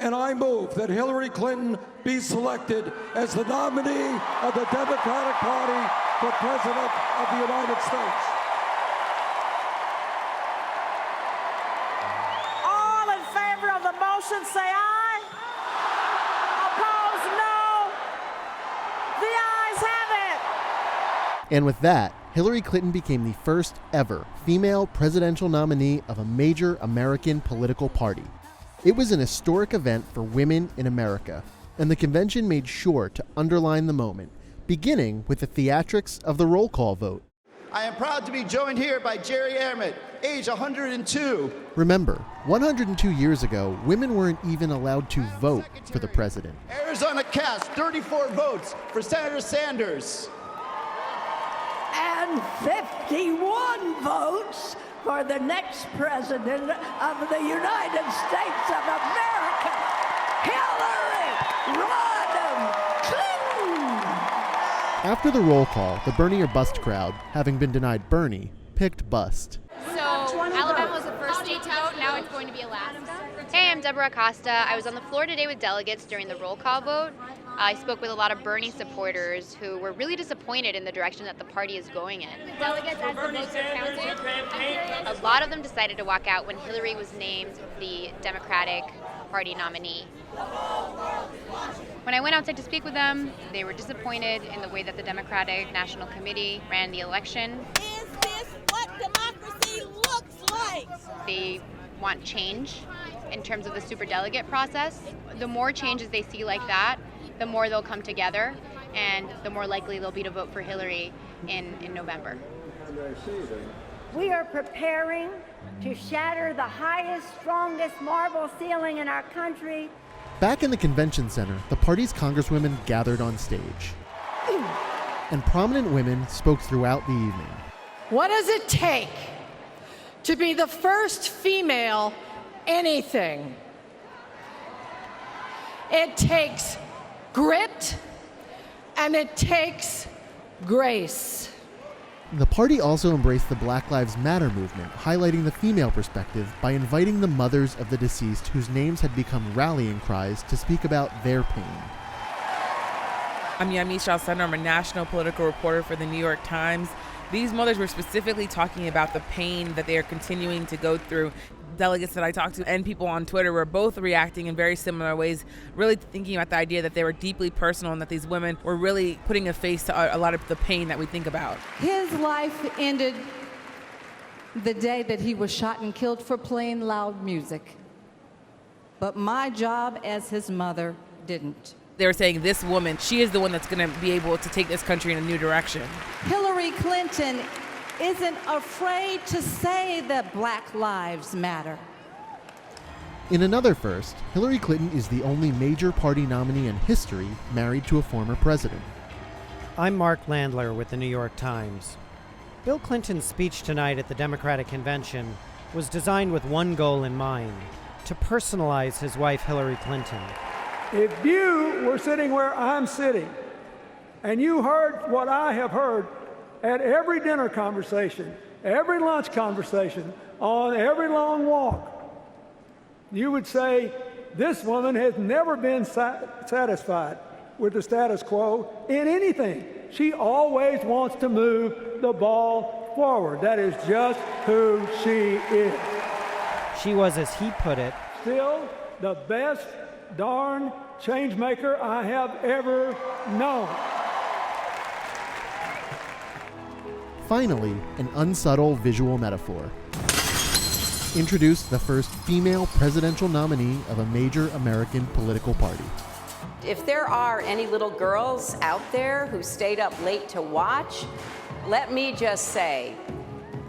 and I move that Hillary Clinton be selected as the nominee of the Democratic Party for President of the United States. All in favor of the motion, say aye. Opposed, no. The ayes have it. And with that, Hillary Clinton became the first ever female presidential nominee of a major American political party. It was an historic event for women in America, and the convention made sure to underline the moment, beginning with the theatrics of the roll call vote. I am proud to be joined here by Jerry Airmit, age 102. Remember, 102 years ago, women weren't even allowed to vote for the president. Arizona cast 34 votes for Senator Sanders. And 51 votes for the next president of the United States of America, Hillary Rodham Clinton. After the roll call, the Bernie or Bust crowd, having been denied Bernie, picked Bust. So Alabama was the first state to vote, now it's going to be Alaska. Hey, I'm Deborah Acosta. I was on the floor today with delegates during the roll call vote. I spoke with a lot of Bernie supporters who were really disappointed in the direction that the party is going in. Delegates, as the votes are counted, a lot of them decided to walk out when Hillary was named the Democratic Party nominee. When I went outside to speak with them, they were disappointed in the way that the Democratic National Committee ran the election. Is this what democracy looks like? They want change in terms of the superdelegate process. The more changes they see like that, the more they'll come together, and the more likely they'll be to vote for Hillary in November. We are preparing to shatter the highest, strongest marble ceiling in our country. Back in the convention center, the party's congresswomen gathered on stage. And prominent women spoke throughout the evening. What does it take to be the first female anything? It takes grit, and it takes grace. The party also embraced the Black Lives Matter movement, highlighting the female perspective by inviting the mothers of the deceased whose names had become rallying cries to speak about their pain. I'm Yami Shalcenter. I'm a national political reporter for the New York Times. These mothers were specifically talking about the pain that they are continuing to go through. Delegates that I talked to and people on Twitter were both reacting in very similar ways, really thinking about the idea that they were deeply personal and that these women were really putting a face to a lot of the pain that we think about. His life ended the day that he was shot and killed for playing loud music. But my job as his mother didn't. They were saying this woman, she is the one that's going to be able to take this country in a new direction. Hillary Clinton isn't afraid to say that Black Lives Matter. In another first, Hillary Clinton is the only major party nominee in history married to a former president. I'm Mark Landler with the New York Times. Bill Clinton's speech tonight at the Democratic Convention was designed with one goal in mind: to personalize his wife Hillary Clinton. If you were sitting where I'm sitting, and you heard what I have heard at every dinner conversation, every lunch conversation, on every long walk, you would say, this woman has never been satisfied with the status quo in anything. She always wants to move the ball forward. That is just who she is. She was, as he put it, still the best darn change maker I have ever known. Finally, an unsubtle visual metaphor. Introduced the first female presidential nominee of a major American political party. If there are any little girls out there who stayed up late to watch, let me just say,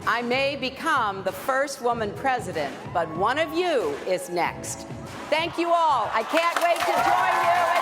I may become the first woman president, but one of you is next. Thank you all. I can't wait to join you.